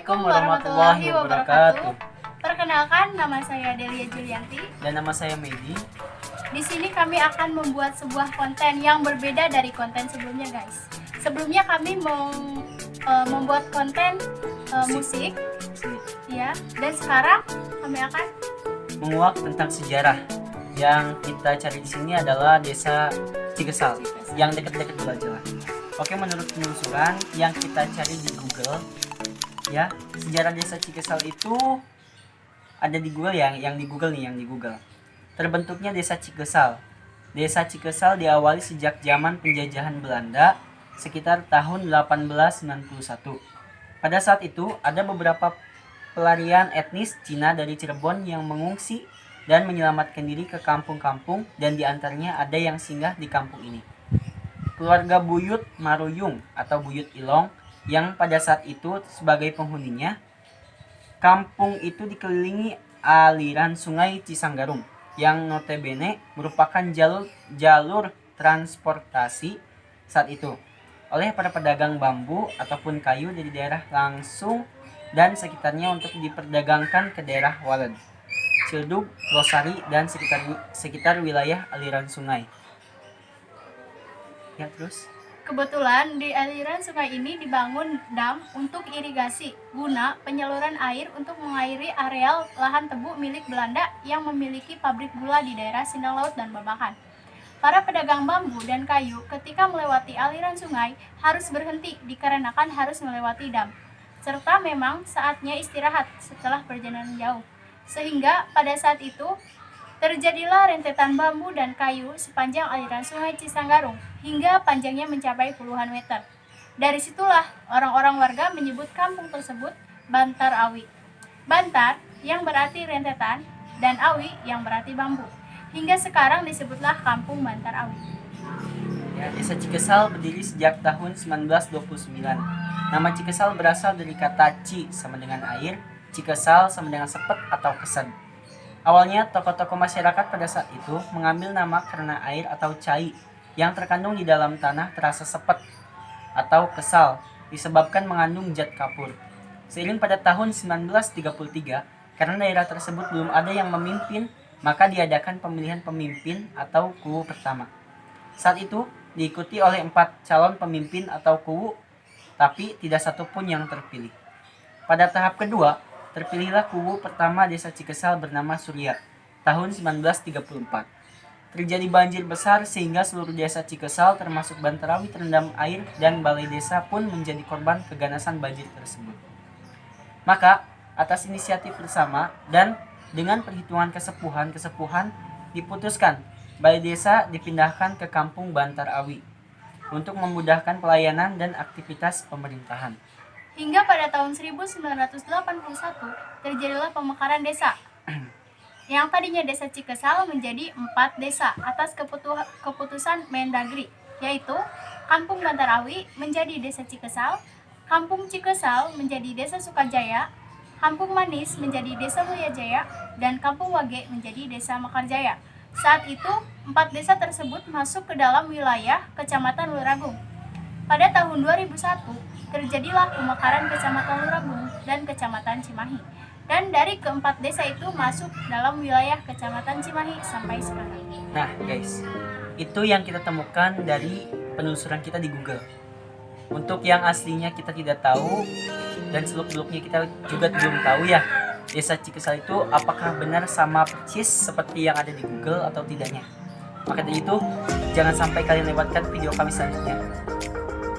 Assalamualaikum warahmatullahi wabarakatuh. Perkenalkan, nama saya Delia Julianti. Dan nama saya Medi. Di sini kami akan membuat sebuah konten yang berbeda dari konten sebelumnya, guys. Sebelumnya kami mau membuat konten musik, ya. Dan sekarang kami akan menguak tentang sejarah. Yang kita cari di sini adalah Desa Cikesal, yang dekat-dekat Pulau Jawa. Oke, menurut penelusuran yang kita cari di Google, ya, sejarah Desa Cikesal itu ada di Google yang di Google nih, yang di Google. Terbentuknya Desa Cikesal. Desa Cikesal diawali sejak zaman penjajahan Belanda sekitar tahun 1891. Pada saat itu ada beberapa pelarian etnis Cina dari Cirebon yang mengungsi dan menyelamatkan diri ke kampung-kampung, dan diantaranya ada yang singgah di kampung ini. Keluarga Buyut Maruyung atau Buyut Ilong yang pada saat itu sebagai penghuninya. Kampung itu dikelilingi aliran sungai Cisanggarung yang notabene merupakan jalur transportasi saat itu oleh para pedagang bambu ataupun kayu dari daerah langsung dan sekitarnya untuk diperdagangkan ke daerah Waled, Cildug, Losari, dan sekitar wilayah aliran sungai. Ya, terus? kebetulan di aliran sungai ini dibangun dam untuk irigasi guna penyaluran air untuk mengairi areal lahan tebu milik Belanda yang memiliki pabrik gula di daerah Sindang Laut dan Babakan. Para pedagang bambu dan kayu ketika melewati aliran sungai harus berhenti dikarenakan harus melewati dam, serta memang saatnya istirahat setelah perjalanan jauh. Sehingga pada saat itu terjadilah rentetan bambu dan kayu sepanjang aliran sungai Cisanggarung hingga panjangnya mencapai puluhan meter. Dari situlah orang-orang warga menyebut kampung tersebut Bantar Awi. Bantar yang berarti rentetan dan Awi yang berarti bambu. Hingga sekarang disebutlah kampung Bantar Awi. Ya, Desa Cikesal berdiri sejak tahun 1929. Nama Cikesal berasal dari kata ci sama dengan air, Cikesal sama dengan sepet atau kesan. Awalnya tokoh-tokoh masyarakat pada saat itu mengambil nama karena air atau cai yang terkandung di dalam tanah terasa sepet atau kesal disebabkan mengandung zat kapur. Seiring pada tahun 1933, karena daerah tersebut belum ada yang memimpin, maka diadakan pemilihan pemimpin atau kuwu pertama. Saat itu diikuti oleh 4 calon pemimpin atau kuwu, tapi tidak satu pun yang terpilih. Pada tahap kedua, terpilihlah kubu pertama Desa Cikesal bernama Surya tahun 1934. Terjadi banjir besar sehingga seluruh Desa Cikesal termasuk Bantarawi terendam air dan balai desa pun menjadi korban keganasan banjir tersebut. Maka atas inisiatif bersama dan dengan perhitungan kesepuhan diputuskan balai desa dipindahkan ke kampung Bantarawi untuk memudahkan pelayanan dan aktivitas pemerintahan. Hingga pada tahun 1981 terjadilah pemekaran desa. Yang tadinya Desa Cikesal menjadi 4 desa atas keputusan Mendagri, yaitu Kampung Bantarawi menjadi Desa Cikesal, Kampung Cikesal menjadi Desa Sukajaya, Kampung Manis menjadi Desa Mulyajaya, dan Kampung Wage menjadi Desa Mekarjaya. Saat itu 4 desa tersebut masuk ke dalam wilayah Kecamatan Luragung. Pada tahun 2001 terjadilah pemekaran Kecamatan Luragung dan Kecamatan Cimahi. Dan dari keempat desa itu masuk dalam wilayah Kecamatan Cimahi sampai sekarang. Nah, guys, itu yang kita temukan dari penelusuran kita di Google. Untuk yang aslinya kita tidak tahu dan seluk-beluknya kita juga belum tahu ya. Desa Cikesal itu apakah benar sama persis seperti yang ada di Google atau tidaknya. Maka dari itu, jangan sampai kalian lewatkan video kami selanjutnya.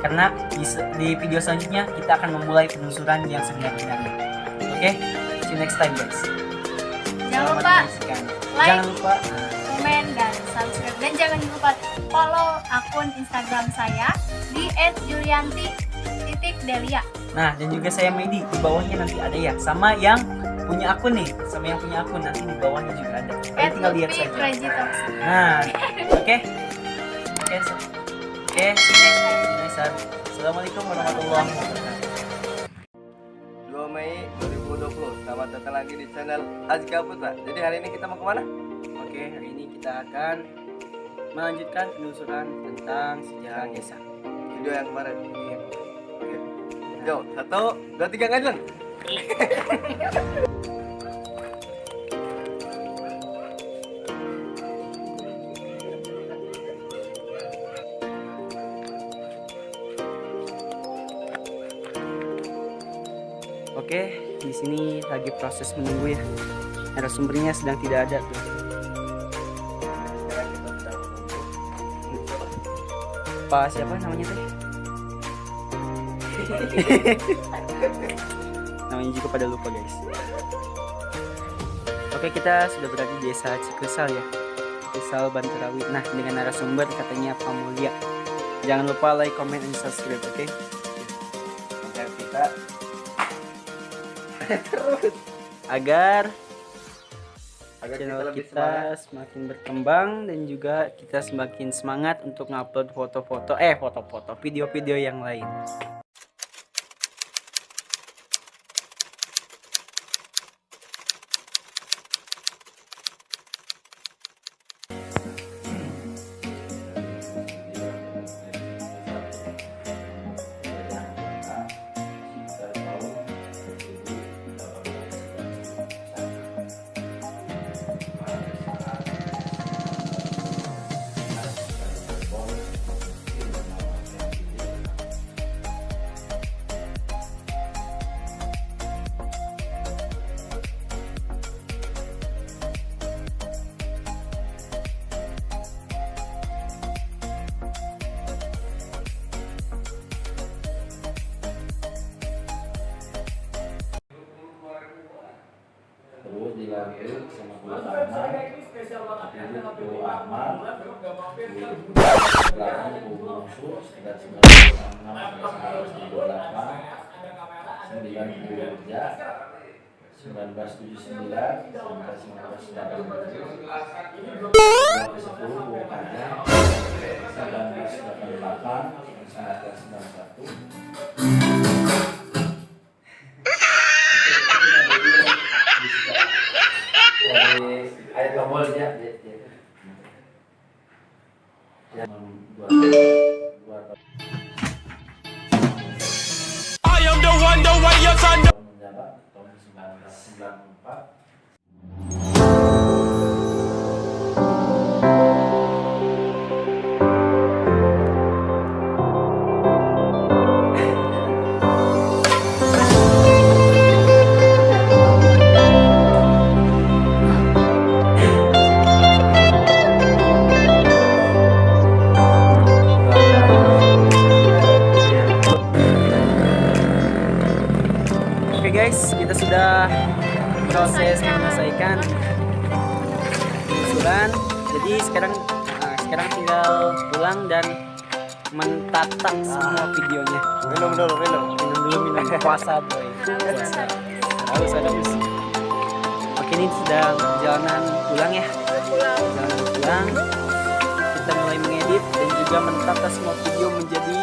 Karena di video selanjutnya kita akan memulai penelusuran yang sebenarnya. Oke, see you next time, guys. Jangan lupa like, jangan lupa komen, dan subscribe. Dan jangan lupa follow akun Instagram saya di @julianti_delia. Nah, dan juga saya Medi, di bawahnya nanti ada ya. Sama yang punya akun nih, nanti di bawahnya juga ada. Kalian tinggal lihat saja. Nah, oke. Oke, Assalamualaikum warahmatullahi wabarakatuh. 2 Mei 2020, selamat datang lagi di channel Azka Putra. Jadi hari ini kita mau kemana? Oke, hari ini kita akan melanjutkan penelusuran tentang sejarah desa. Video yang kemarin. Oke. Yo, 1, 2, 3 ngajuan. Oke, di sini lagi proses menunggu ya. Narasumbernya sedang tidak ada tuh. Sekarang kita sedang menunggu. Pak siapa namanya teh? Namanya juga pada lupa guys. Oke, kita sudah berada di desa Cikesal ya, Cikesal Bantarawi. Nah, dengan narasumber katanya Pak Mulya. Jangan lupa like, comment, and subscribe, oke? Agar kita Agar agar channel lebih kita semangat. semakin berkembang dan juga kita semakin semangat untuk ngupload foto-foto, video-video yang lain. Terus dilanjut sama guru Ahmad, lanjut guru Ahmad, belakang guru Musuh sekitar 1996 sampai 1998, 9 guru Kerja 1979 sampai 1987, 10 guru Kerja 1988 sampai 1991. Ayat tombol ya. I am the one, the way your son. Menjabat tahun 1994. Oke guys, kita sudah proses menyelesaikan susulan. Jadi sekarang tinggal pulang dan mentatap semua videonya. Minum dulu, minum. Minum dulu, minum puasa boy. Puasa. Harus. Oke, ini sedang perjalanan pulang ya. Perjalanan pulang. Kita mulai mengedit dan juga menata semua video menjadi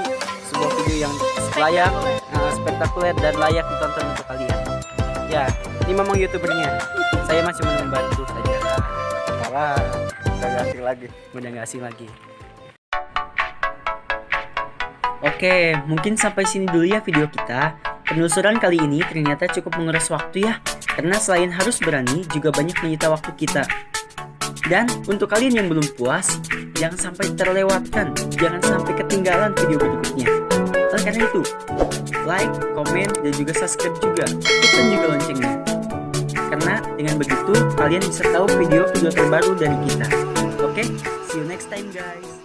sebuah video yang layak, spektakuler dan layak ditonton untuk kalian. Ya, ini memang youtubernya. Saya masih membantu saja. Wah, udah gak asing lagi. Udah gak asing lagi. Oke, mungkin sampai sini dulu ya video kita. Penelusuran kali ini ternyata cukup menguras waktu ya, karena selain harus berani, juga banyak menyita waktu kita. Dan untuk kalian yang belum puas, jangan sampai terlewatkan, jangan sampai ketinggalan video berikutnya. Oleh karena itu, like, komen, dan juga subscribe juga, tekan juga loncengnya. Karena dengan begitu, kalian bisa tahu video-video terbaru dari kita. Oke, see you next time guys.